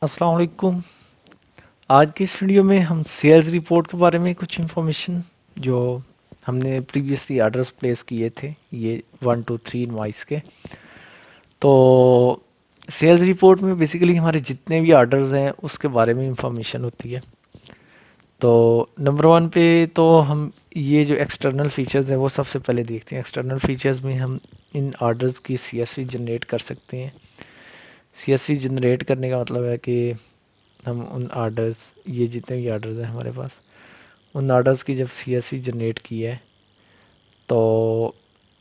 अस्सलाम वालेकुम। आज की इस वीडियो में हम सेल्स रिपोर्ट के बारे में कुछ इन्फॉर्मेशन जो हमने प्रीवियसली ऑर्डर्स प्लेस किए थे, ये 1 2 3 इनवॉइस के। तो सेल्स रिपोर्ट में बेसिकली हमारे जितने भी ऑर्डर्स हैं उसके बारे में इंफॉर्मेशन होती है। तो नंबर वन पे तो हम ये जो एक्सटर्नल फीचर्स हैं वो सबसे पहले देखते हैं। एक्सटर्नल फीचर्स में हम इन ऑर्डर्स की सीएसवी जनरेट कर सकते हैं। सीएसवी जनरेट करने का मतलब है कि हम उन ऑर्डर्स, ये जितने भी ऑर्डर्स हैं हमारे पास, उन ऑर्डर्स की जब सीएसवी जनरेट की है तो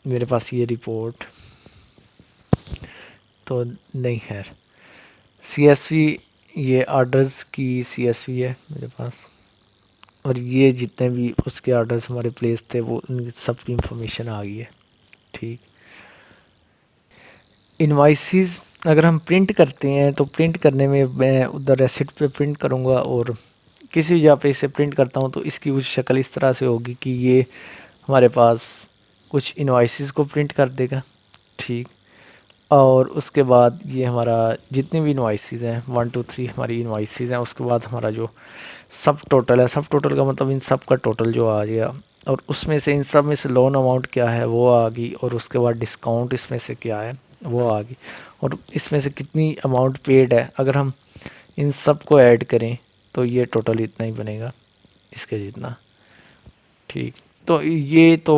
मेरे पास ये रिपोर्ट तो नहीं है। सीएसवी, ये ऑर्डर्स की सीएसवी है मेरे पास, और ये जितने भी उसके ऑर्डर्स हमारे प्लेस थे वो उनकी सब की इंफॉर्मेशन आ गई है। ठीक। इनवाइसेस अगर हम प्रिंट करते हैं तो प्रिंट करने में मैं उधर रेसिट पे प्रिंट करूँगा, और किसी भी जगह पे इसे प्रिंट करता हूँ तो इसकी कुछ शक्ल इस तरह से होगी कि ये हमारे पास कुछ इनवाइसेस को प्रिंट कर देगा। ठीक। और उसके बाद ये हमारा जितने भी इनवाइसेस हैं 1 2 3 हमारी इनवाइसेस हैं, उसके बाद हमारा जो सब टोटल है, सब टोटल का मतलब इन सब का टोटल जो आ गया, और उसमें से इन सब में से लोन अमाउंट क्या है वो आ गई, और उसके बाद डिस्काउंट इसमें से क्या है वो आ गई, और इसमें से कितनी अमाउंट पेड है। अगर हम इन सब को ऐड करें तो ये टोटल इतना ही बनेगा, इसके जितना। ठीक। तो ये तो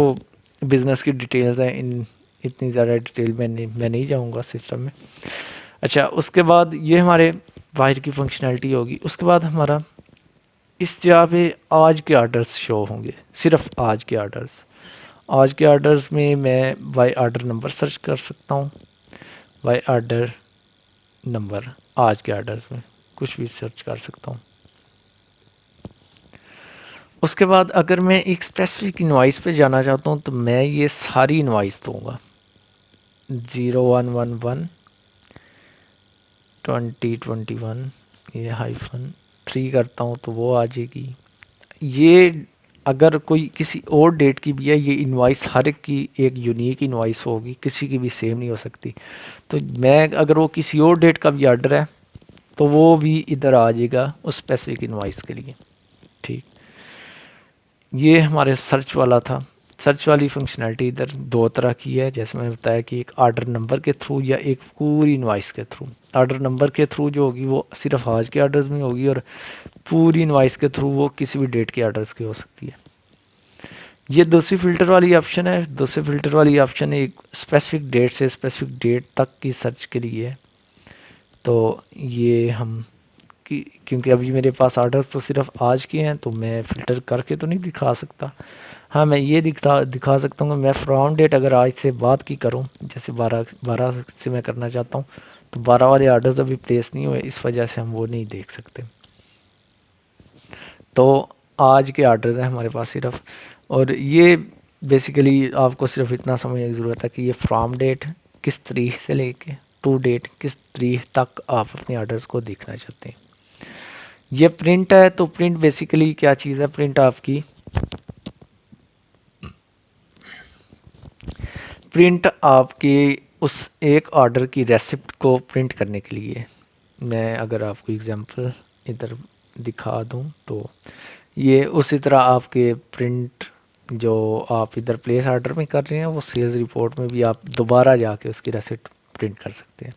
बिज़नेस की डिटेल्स हैं, इन इतनी ज़्यादा डिटेल में नहीं जाऊँगा सिस्टम में। अच्छा, उसके बाद ये हमारे बाहर की फंक्शनैलिटी होगी। उसके बाद हमारा इस जगह पे आज के ऑर्डर्स शो होंगे, सिर्फ आज के ऑर्डर्स। आज के ऑर्डर्स में मैं बाय ऑर्डर नंबर सर्च कर सकता हूँ। बाय ऑर्डर नंबर आज के ऑर्डर्स में कुछ भी सर्च कर सकता हूँ। उसके बाद अगर मैं एक स्पेसिफिक इनवाइस पे जाना चाहता हूँ तो मैं ये सारी इनवाइस दूंगा। 0111 2021, ये -3 करता हूँ तो वो आ जाएगी। ये अगर कोई किसी और डेट की भी है, ये इनवाइस हर एक की एक यूनिक इनवाइस होगी, किसी की भी सेम नहीं हो सकती। तो मैं अगर वो किसी और डेट का भी ऑर्डर है तो वो भी इधर आ जाएगा उस स्पेसिफिक इनवाइस के लिए। ठीक। ये हमारे सर्च वाला था। सर्च वाली फंक्शनैलिटी इधर दो तरह की है, जैसे मैंने बताया कि एक ऑर्डर नंबर के थ्रू या एक पूरी इनवाइस के थ्रू। ऑर्डर नंबर के थ्रू जो होगी वो सिर्फ आज के ऑर्डर्स में होगी, और पूरी इनवाइस के थ्रू वो किसी भी डेट के ऑर्डर्स की हो सकती है। ये दूसरी फ़िल्टर वाली ऑप्शन है। दूसरे फ़िल्टर वाली ऑप्शन एक स्पेसिफिक डेट से स्पेसिफिक डेट तक की सर्च के लिए है। तो ये हम क्योंकि अभी मेरे पास ऑर्डर्स तो सिर्फ आज के हैं तो मैं फ़िल्टर करके तो नहीं दिखा सकता। हाँ, मैं ये दिखा सकता हूँ कि मैं फ्रॉम डेट अगर आज से बात की करूँ, जैसे 12 से मैं करना चाहता हूँ, तो 12 वाले ऑर्डर्स अभी प्लेस नहीं हुए, इस वजह से हम वो नहीं देख सकते। तो आज के ऑर्डर्स हैं हमारे पास सिर्फ, और ये बेसिकली आपको सिर्फ इतना समझने की ज़रूरत है कि ये फ्रॉम डेट किस तारीख से लेके टू डेट किस तारीख तक आप अपने ऑर्डर्स को देखना चाहते हैं। ये प्रिंट है, तो प्रिंट बेसिकली क्या चीज़ है? प्रिंट आपकी प्रिंट आपके उस एक ऑर्डर की रेसिप्ट को प्रिंट करने के लिए। मैं अगर आपको एग्जांपल इधर दिखा दूं तो ये उसी तरह आपके प्रिंट जो आप इधर प्लेस ऑर्डर में कर रहे हैं वो सेल्स रिपोर्ट में भी आप दोबारा जाके उसकी रेसिप्ट प्रिंट कर सकते हैं।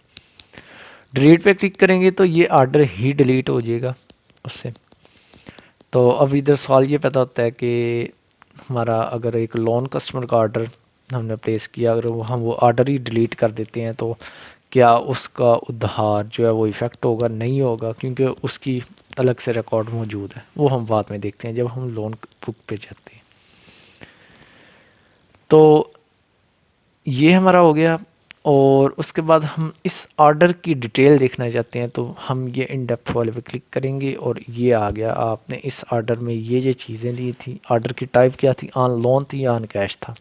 डिलीट पे क्लिक करेंगे तो ये ऑर्डर ही डिलीट हो जाएगा उससे। तो अब इधर सवाल ये पैदा होता है कि हमारा अगर एक लोन कस्टमर का ऑर्डर हमने प्लेस किया, अगर हम वो ऑर्डर ही डिलीट कर देते हैं तो क्या उसका उधार जो है वो इफ़ेक्ट होगा? नहीं होगा, क्योंकि उसकी अलग से रिकॉर्ड मौजूद है। वो हम बाद में देखते हैं जब हम लोन बुक पे जाते हैं। तो ये हमारा हो गया, और उसके बाद हम इस ऑर्डर की डिटेल देखना चाहते हैं तो हम ये इन डेप्थ वाले पे क्लिक करेंगे, और ये आ गया आपने इस ऑर्डर में ये चीज़ें ली थी। ऑर्डर की टाइप क्या थी? ऑन लोन थी या ऑन कैश था?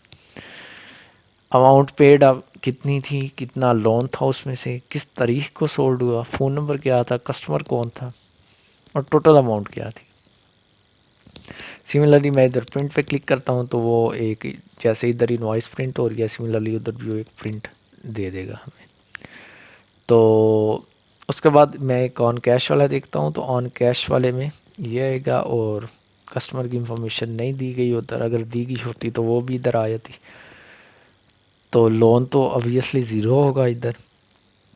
अमाउंट पेड अब कितनी थी, कितना लोन था, उसमें से किस तारीख को सोल्ड हुआ, फ़ोन नंबर क्या था, कस्टमर कौन था, और टोटल अमाउंट क्या थी। सिमिलरली मैं इधर प्रिंट पे क्लिक करता हूँ तो वो एक, जैसे इधर इनवॉइस प्रिंट हो रही है, सिमिलरली उधर भी वो एक प्रिंट दे देगा हमें। तो उसके बाद मैं एक ऑन कैश वाला देखता हूँ, तो ऑन कैश वाले में ये आएगा और कस्टमर की इंफॉर्मेशन नहीं दी गई उधर, अगर दी गई होती तो वो भी इधर आ जाती। तो लोन तो ऑब्वियसली ज़ीरो होगा इधर।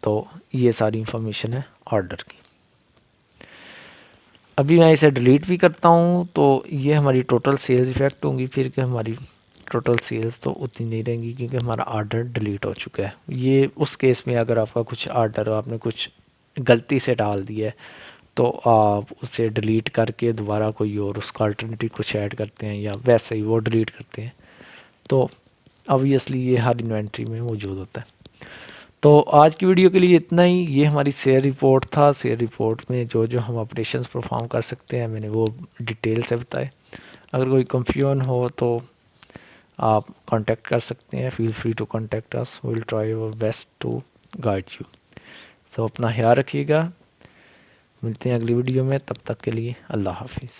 तो ये सारी इंफॉर्मेशन है ऑर्डर की। अभी मैं इसे डिलीट भी करता हूँ तो ये हमारी टोटल सेल्स इफ़ेक्ट होंगी, फिर कि हमारी टोटल सेल्स तो उतनी नहीं रहेंगी क्योंकि हमारा ऑर्डर डिलीट हो चुका है। ये उस केस में अगर आपका कुछ ऑर्डर आपने कुछ गलती से डाल दिया है तो आप उसे डिलीट करके दोबारा कोई और उसका अल्टरनेटिव कुछ ऐड करते हैं या वैसे ही वो डिलीट करते हैं, तो ऑब्वियसली ये हर इन्वेंट्री में मौजूद होता है। तो आज की वीडियो के लिए इतना ही। ये हमारी शेयर रिपोर्ट था। शेयर रिपोर्ट में जो जो हम ऑपरेशंस परफॉर्म कर सकते हैं मैंने वो डिटेल से बताए। अगर कोई कंफ्यूजन हो तो आप कांटेक्ट कर सकते हैं। Feel free to contact us, we will try our best to guide you. So अपना ख्याल रखिएगा। मिलते हैं अगली वीडियो में, तब तक के लिए अल्लाह हाफिज़।